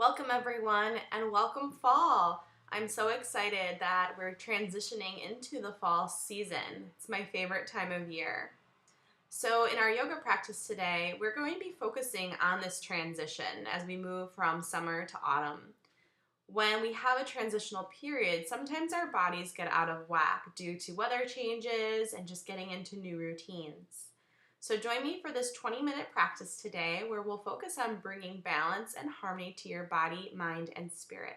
Welcome everyone and welcome fall. I'm so excited that we're transitioning into the fall season. It's my favorite time of year. So in our yoga practice today, we're going to be focusing on this transition as we move from summer to autumn. When we have a transitional period, sometimes our bodies get out of whack due to weather changes and just getting into new routines. So join me for this 20-minute practice today where we'll focus on bringing balance and harmony to your body, mind, and spirit.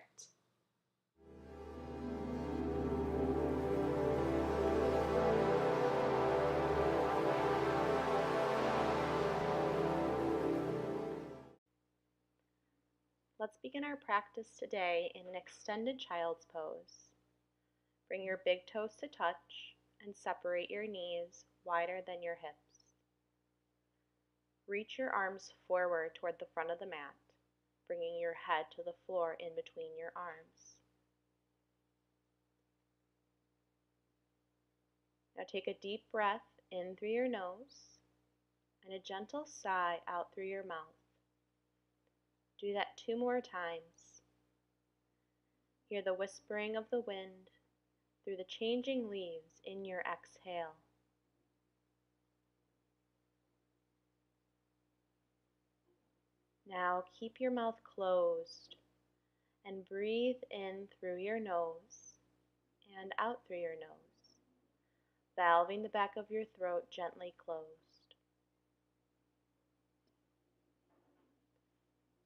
Let's begin our practice today in an extended child's pose. Bring your big toes to touch and separate your knees wider than your hips. Reach your arms forward toward the front of the mat, bringing your head to the floor in between your arms. Now take a deep breath in through your nose and a gentle sigh out through your mouth. Do that 2 more times. Hear the whispering of the wind through the changing leaves in your exhale. Now keep your mouth closed and breathe in through your nose and out through your nose, valving the back of your throat gently closed.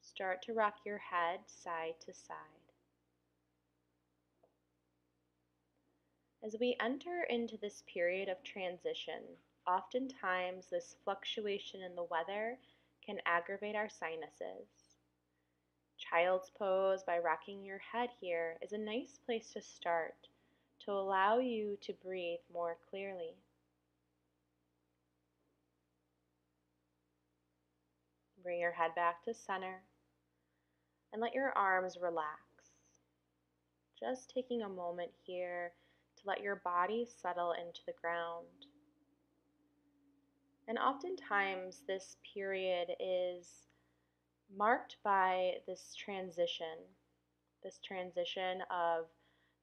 Start to rock your head side to side. As we enter into this period of transition, oftentimes this fluctuation in the weather can aggravate our sinuses. Child's pose by rocking your head here is a nice place to start to allow you to breathe more clearly. Bring your head back to center and let your arms relax. Just taking a moment here to let your body settle into the ground. And oftentimes this period is marked by this transition of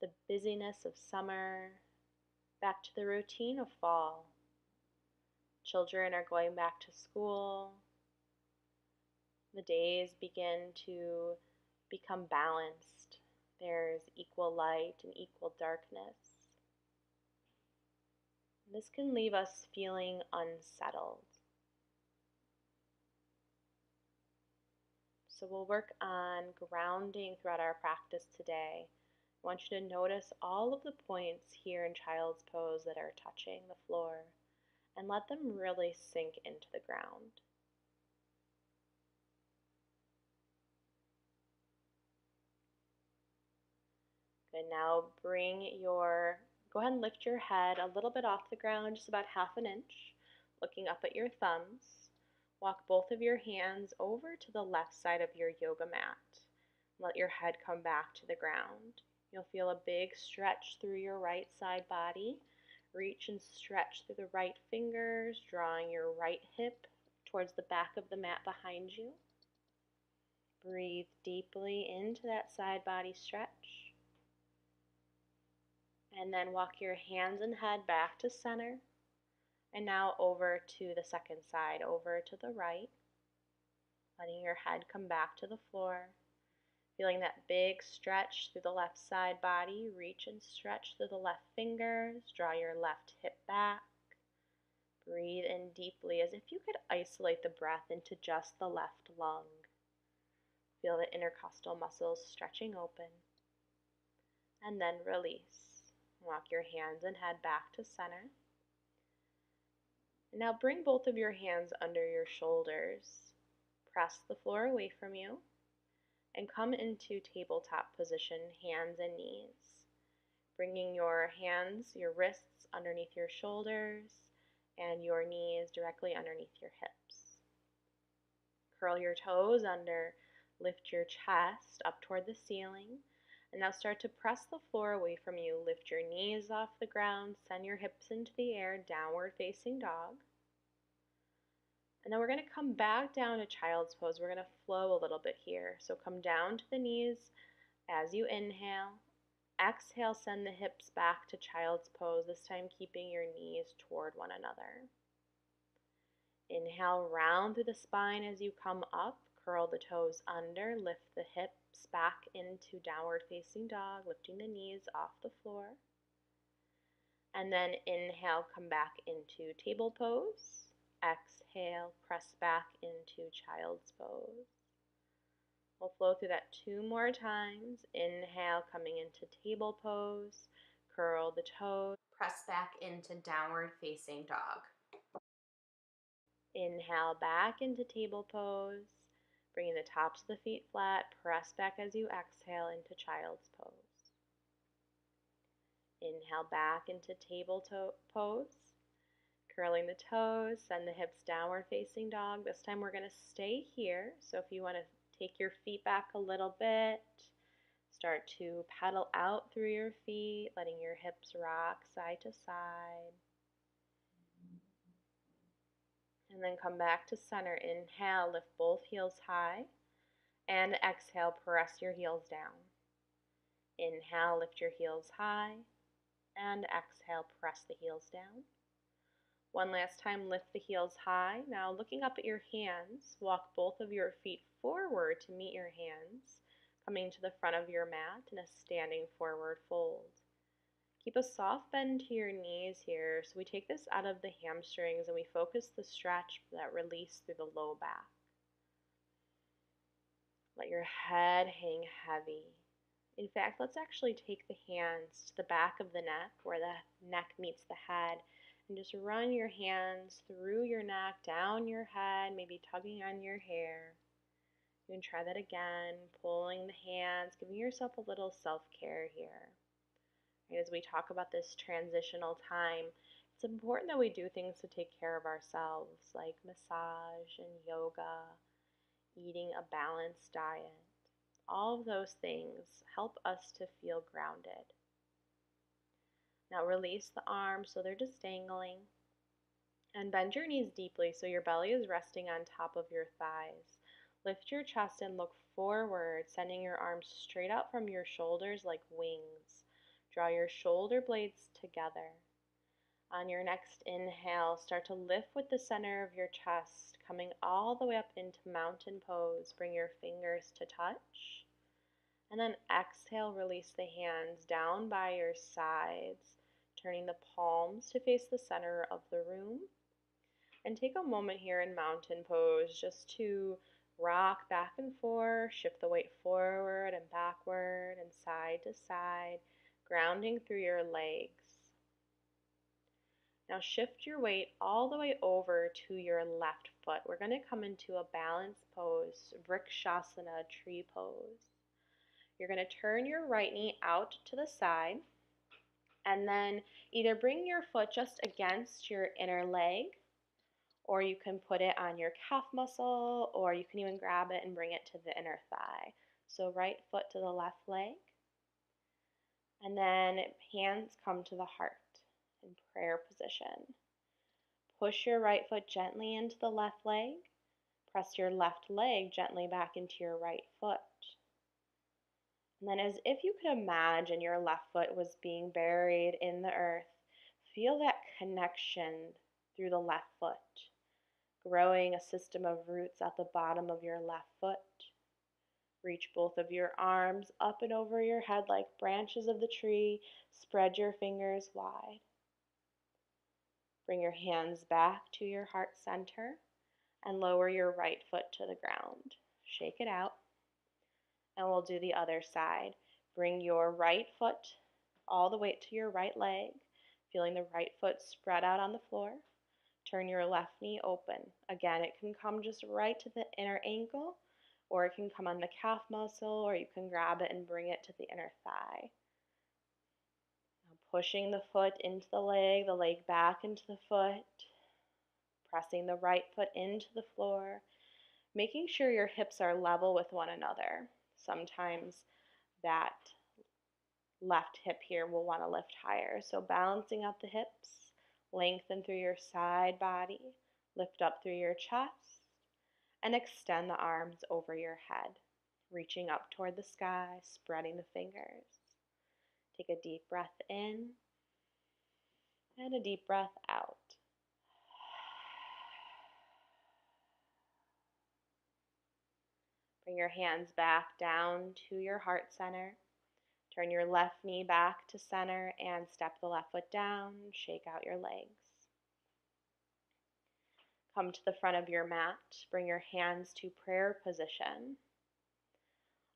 the busyness of summer back to the routine of fall. Children are going back to school. The days begin to become balanced. There's equal light and equal darkness. This can leave us feeling unsettled. So we'll work on grounding throughout our practice today. I want you to notice all of the points here in child's pose that are touching the floor and let them really sink into the ground. Good, now go ahead and lift your head a little bit off the ground, just about 1/2 inch, looking up at your thumbs. Walk both of your hands over to the left side of your yoga mat. Let your head come back to the ground. You'll feel a big stretch through your right side body. Reach and stretch through the right fingers, drawing your right hip towards the back of the mat behind you. Breathe deeply into that side body stretch. And then walk your hands and head back to center. And now over to the second side, over to the right. Letting your head come back to the floor. Feeling that big stretch through the left side body. Reach and stretch through the left fingers. Draw your left hip back. Breathe in deeply as if you could isolate the breath into just the left lung. Feel the intercostal muscles stretching open. And then release. Walk your hands and head back to center. And now bring both of your hands under your shoulders. Press the floor away from you and come into tabletop position, hands and knees. Bringing your hands, your wrists underneath your shoulders and your knees directly underneath your hips. Curl your toes under, lift your chest up toward the ceiling. And now start to press the floor away from you. Lift your knees off the ground, send your hips into the air, downward facing dog. And then we're going to come back down to child's pose. We're going to flow a little bit here. So come down to the knees as you inhale. Exhale, send the hips back to child's pose, this time keeping your knees toward one another. Inhale, round through the spine as you come up. Curl the toes under, lift the hips back into downward facing dog, lifting the knees off the floor. And then inhale, come back into table pose. Exhale, press back into child's pose. We'll flow through that 2 more times. Inhale, coming into table pose. Curl the toes. Press back into downward facing dog. Inhale back into table pose. Bringing the tops of the feet flat. Press back as you exhale into child's pose. Inhale back into table pose. Curling the toes, send the hips downward facing dog. This time we're going to stay here. So if you want to take your feet back a little bit, start to pedal out through your feet, letting your hips rock side to side. And then come back to center. Inhale, lift both heels high. And exhale, press your heels down. Inhale, lift your heels high. And exhale, press the heels down. One last time, lift the heels high. Now looking up at your hands, walk both of your feet forward to meet your hands, coming to the front of your mat in a standing forward fold. Keep a soft bend to your knees here. So we take this out of the hamstrings and we focus the stretch, that release through the low back. Let your head hang heavy. In fact, let's actually take the hands to the back of the neck where the neck meets the head and just run your hands through your neck, down your head, maybe tugging on your hair. You can try that again, pulling the hands, giving yourself a little self-care here. As we talk about this transitional time, it's important that we do things to take care of ourselves, like massage and yoga, eating a balanced diet. All of those things help us to feel grounded. Now release the arms so they're just dangling. And bend your knees deeply so your belly is resting on top of your thighs. Lift your chest and look forward, sending your arms straight out from your shoulders like wings. Draw your shoulder blades together. On your next inhale, start to lift with the center of your chest, coming all the way up into mountain pose. Bring your fingers to touch. And then exhale, release the hands down by your sides, turning the palms to face the center of the room. And take a moment here in mountain pose just to rock back and forth, shift the weight forward and backward and side to side, grounding through your legs. Now shift your weight all the way over to your left foot. We're going to come into a balanced pose, Vrikshasana, tree pose. You're going to turn your right knee out to the side and then either bring your foot just against your inner leg, or you can put it on your calf muscle, or you can even grab it and bring it to the inner thigh. So right foot to the left leg, and then hands come to the heart in prayer position. Push your right foot gently into the left leg. Press your left leg gently back into your right foot. And then as if you could imagine your left foot was being buried in the earth, feel that connection through the left foot, growing a system of roots at the bottom of your left foot. Reach both of your arms up and over your head like branches of the tree. Spread your fingers wide. Bring your hands back to your heart center and lower your right foot to the ground. Shake it out. And we'll do the other side. Bring your right foot all the way to your right leg, feeling the right foot spread out on the floor. Turn your left knee open. Again, it can come just right to the inner ankle, or it can come on the calf muscle, or you can grab it and bring it to the inner thigh. Now pushing the foot into the leg back into the foot, pressing the right foot into the floor, making sure your hips are level with one another. Sometimes that left hip here will want to lift higher. So balancing out the hips, lengthen through your side body, Lift up through your chest and extend the arms over your head, reaching up toward the sky, spreading the fingers. Take a deep breath in and a deep breath out. Bring your hands back down to your heart center. Turn your left knee back to center and step the left foot down. Shake out your legs. Come to the front of your mat. Bring your hands to prayer position.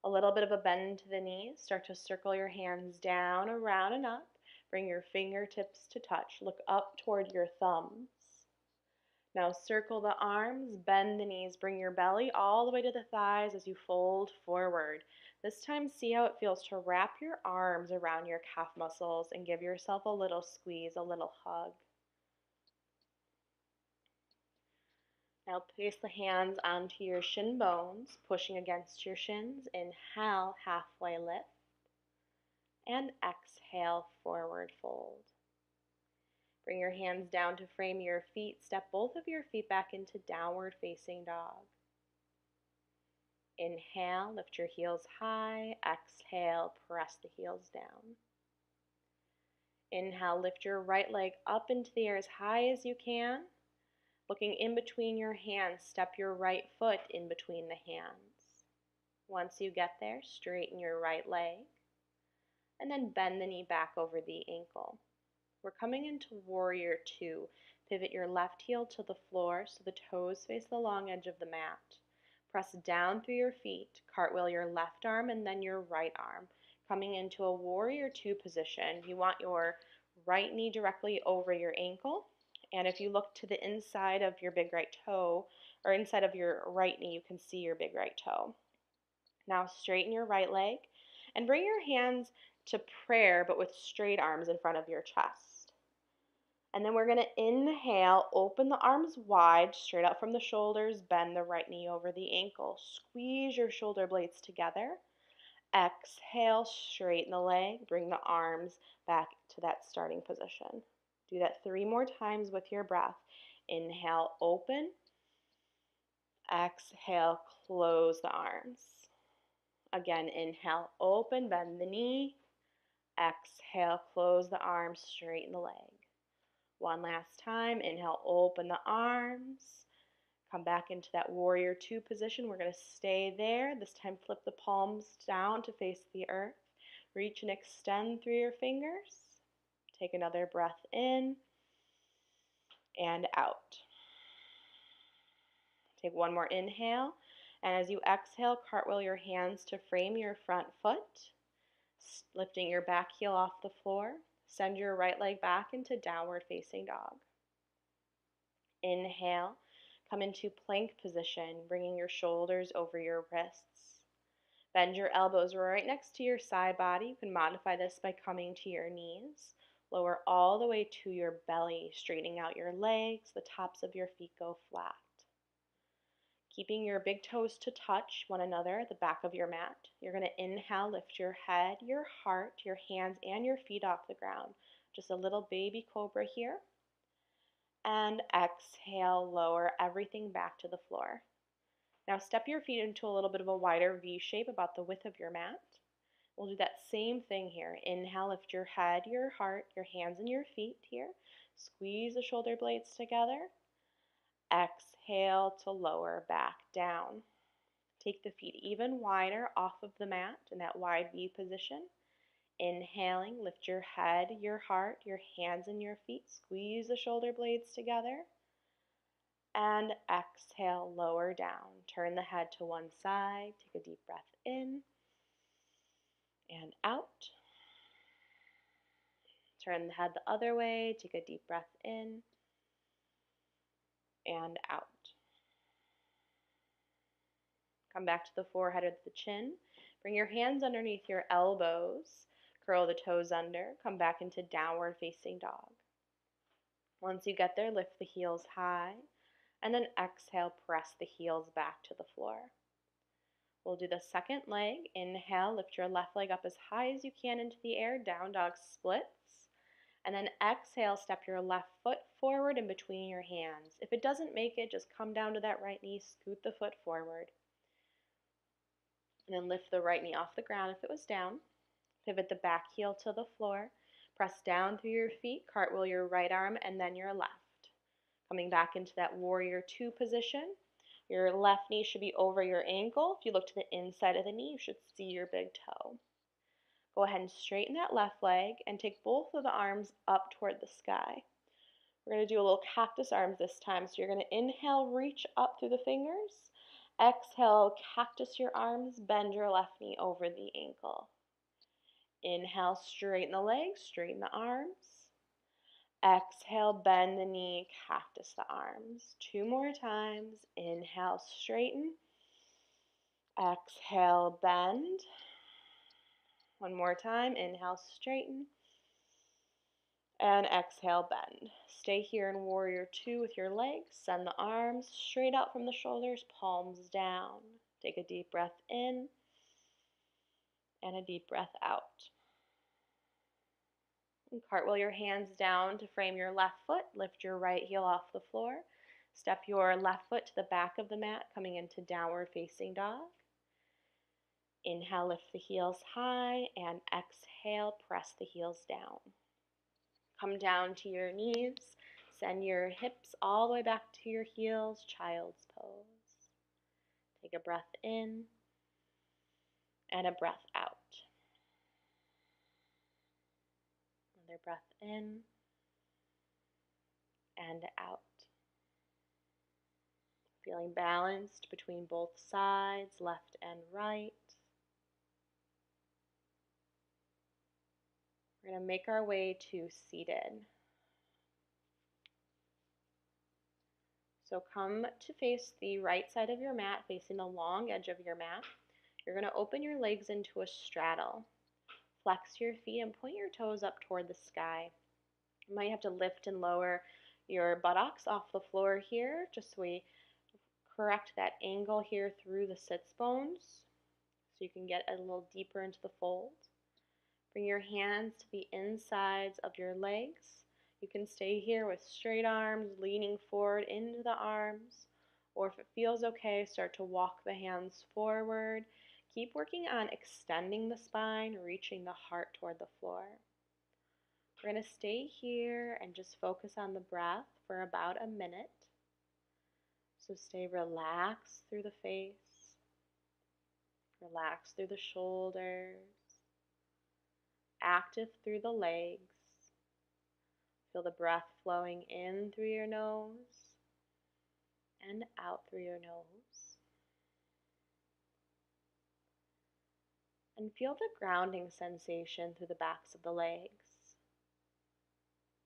A little bit of a bend to the knees. Start to circle your hands down, around, and up. Bring your fingertips to touch. Look up toward your thumbs. Now circle the arms, bend the knees, bring your belly all the way to the thighs as you fold forward. This time, see how it feels to wrap your arms around your calf muscles and give yourself a little squeeze, a little hug. Now place the hands onto your shin bones, pushing against your shins. Inhale, halfway lift. And exhale, forward fold. Bring your hands down to frame your feet. Step both of your feet back into downward facing dog. Inhale, lift your heels high. Exhale, press the heels down. Inhale, lift your right leg up into the air as high as you can. Looking in between your hands, step your right foot in between the hands. Once you get there, straighten your right leg. And then bend the knee back over the ankle. We're coming into Warrior Two. Pivot your left heel to the floor so the toes face the long edge of the mat. Press down through your feet. Cartwheel your left arm and then your right arm. Coming into a Warrior Two position, you want your right knee directly over your ankle. And if you look to the inside of your big right toe, or inside of your right knee, you can see your big right toe. Now straighten your right leg and bring your hands to prayer, but with straight arms in front of your chest. And then we're going to inhale, open the arms wide, straight out from the shoulders, bend the right knee over the ankle. Squeeze your shoulder blades together. Exhale, straighten the leg, bring the arms back to that starting position. Do that 3 more times with your breath. Inhale, open. Exhale, close the arms. Again, inhale, open, bend the knee. Exhale, close the arms, straighten the leg. One last time, inhale, open the arms. Come back into that Warrior Two position. We're going to stay there. This time, flip the palms down to face the earth. Reach and extend through your fingers. Take another breath in and out. Take one more inhale. And as you exhale, cartwheel your hands to frame your front foot. Lifting your back heel off the floor. Send your right leg back into downward facing dog. Inhale, come into plank position, bringing your shoulders over your wrists. Bend your elbows right next to your side body. You can modify this by coming to your knees. Lower all the way to your belly, straightening out your legs. The tops of your feet go flat. Keeping your big toes to touch one another at the back of your mat. You're going to inhale, lift your head, your heart, your hands, and your feet off the ground. Just a little baby cobra here. And exhale, lower everything back to the floor. Now step your feet into a little bit of a wider V shape, about the width of your mat. We'll do that same thing here. Inhale, lift your head, your heart, your hands, and your feet here. Squeeze the shoulder blades together. Exhale to lower back down. Take the feet even wider off of the mat in that wide V position. Inhaling, lift your head, your heart, your hands, and your feet. Squeeze the shoulder blades together. And exhale, lower down. Turn the head to one side. Take a deep breath in and out. Turn the head the other way. Take a deep breath in and out. Come back to the forehead or the chin. Bring your hands underneath your elbows. Curl the toes under. Come back into downward facing dog. Once you get there, lift the heels high. And then exhale, press the heels back to the floor. We'll do the second leg. Inhale, lift your left leg up as high as you can into the air. Down dog splits. And then exhale, step your left foot forward in between your hands. If it doesn't make it, just come down to that right knee, scoot the foot forward. And then lift the right knee off the ground if it was down. Pivot the back heel to the floor. Press down through your feet, cartwheel your right arm and then your left. Coming back into that warrior two position. Your left knee should be over your ankle. If you look to the inside of the knee, you should see your big toe. Go ahead and straighten that left leg and take both of the arms up toward the sky. We're going to do a little cactus arms this time. So you're going to inhale, reach up through the fingers. Exhale, cactus your arms, bend your left knee over the ankle. Inhale, straighten the legs, straighten the arms. Exhale, bend the knee, cactus the arms. 2 more times. Inhale, straighten. Exhale, bend. 1 more time. Inhale, straighten. And exhale, bend. Stay here in warrior two with your legs. Send the arms straight out from the shoulders, palms down. Take a deep breath in and a deep breath out. And cartwheel your hands down to frame your left foot. Lift your right heel off the floor. Step your left foot to the back of the mat, coming into downward facing dog. Inhale, lift the heels high, and exhale, press the heels down. Come down to your knees. Send your hips all the way back to your heels, child's pose. Take a breath in and a breath out. Another breath in and out. Feeling balanced between both sides, left and right. We're going to make our way to seated. So come to face the right side of your mat, facing the long edge of your mat. You're going to open your legs into a straddle. Flex your feet and point your toes up toward the sky. You might have to lift and lower your buttocks off the floor here, just so we correct that angle here through the sits bones, so you can get a little deeper into the fold. Bring your hands to the insides of your legs. You can stay here with straight arms, leaning forward into the arms, or if it feels okay, start to walk the hands forward. Keep working on extending the spine, reaching the heart toward the floor. We're going to stay here and just focus on the breath for about a minute. So stay relaxed through the face, relax through the shoulders, active through the legs. Feel the breath flowing in through your nose and out through your nose. And feel the grounding sensation through the backs of the legs.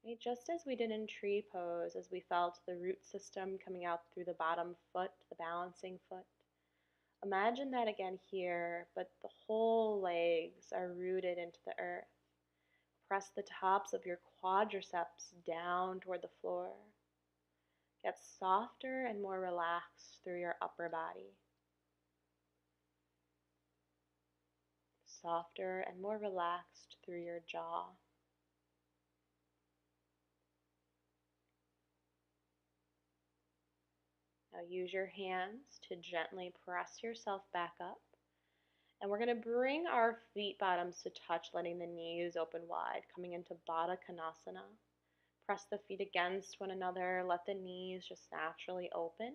Okay, just as we did in tree pose, as we felt the root system coming out through the bottom foot, the balancing foot. Imagine that again here, but the whole legs are rooted into the earth. Press the tops of your quadriceps down toward the floor. Get softer and more relaxed through your upper body. Softer and more relaxed through your jaw. Now use your hands to gently press yourself back up. And we're going to bring our feet bottoms to touch, letting the knees open wide, coming into Baddha Konasana. Press the feet against one another, let the knees just naturally open.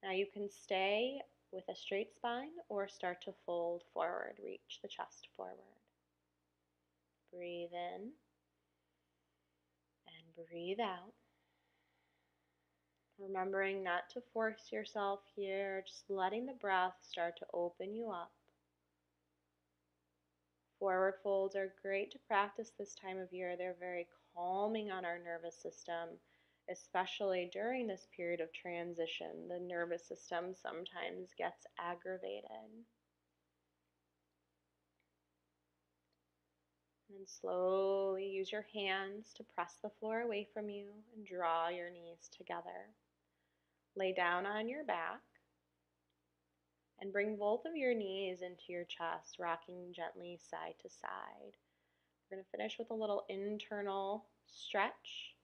Now you can stay with a straight spine or start to fold forward, reach the chest forward. Breathe in and breathe out. Remembering not to force yourself here, just letting the breath start to open you up. Forward folds are great to practice this time of year. They're very calming on our nervous system, especially during this period of transition. The nervous system sometimes gets aggravated. And then slowly use your hands to press the floor away from you and draw your knees together. Lay down on your back and bring both of your knees into your chest, rocking gently side to side. We're going to finish with a little internal Stretch,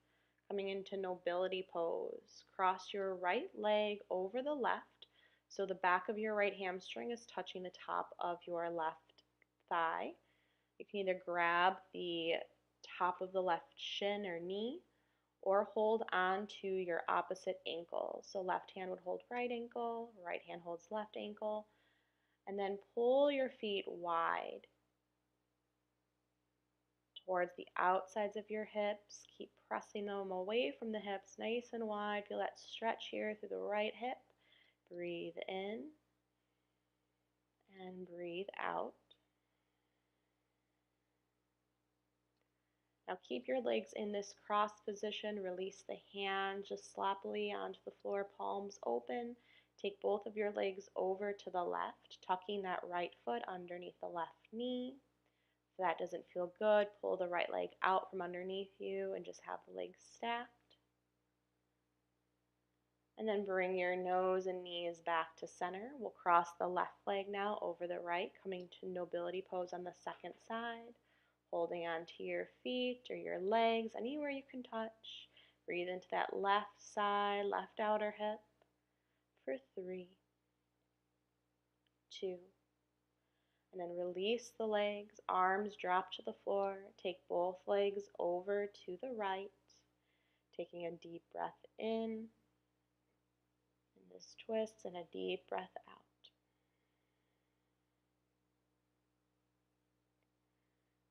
coming into nobility pose. Cross your right leg over the left, so the back of your right hamstring is touching the top of your left thigh. You can either grab the top of the left shin or knee, or hold on to your opposite ankle. So left hand would hold right ankle, right hand holds left ankle, and then pull your feet wide towards the outsides of your hips. Keep pressing them away from the hips, nice and wide. Feel that stretch here through the right hip. Breathe in and breathe out. Now keep your legs in this cross position. Release the hand just sloppily onto the floor, palms open. Take both of your legs over to the left, tucking that right foot underneath the left knee. If that doesn't feel good, pull the right leg out from underneath you and just have the legs stacked. And then bring your nose and knees back to center. We'll cross the left leg now over the right, coming to nobility pose on the second side. Holding onto your feet or your legs, anywhere you can touch. Breathe into that left side, left outer hip for 3, 2, and then release the legs, arms drop to the floor. Take both legs over to the right, taking a deep breath in this twist and a deep breath out.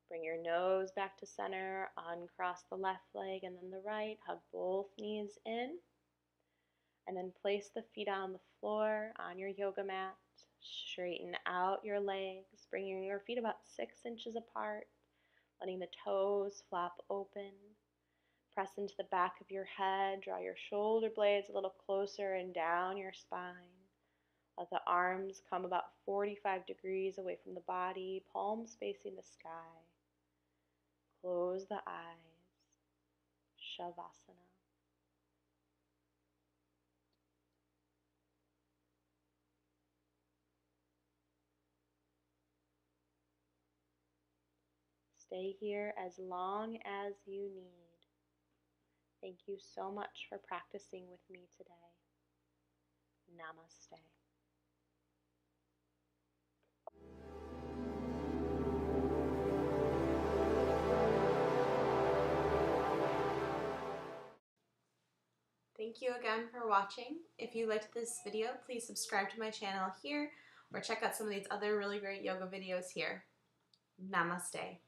Bring your nose back to center, uncross the left leg and then the right, hug both knees in, and then place the feet on the floor on your yoga mat. Straighten out your legs, bringing your feet about 6 inches apart, letting the toes flap open. Press into the back of your head, draw your shoulder blades a little closer and down your spine. Let the arms come about 45 degrees away from the body, palms facing the sky. Close the eyes. Shavasana. Stay here as long as you need. Thank you so much for practicing with me today. Namaste. Thank you again for watching. If you liked this video, please subscribe to my channel here or check out some of these other really great yoga videos here. Namaste.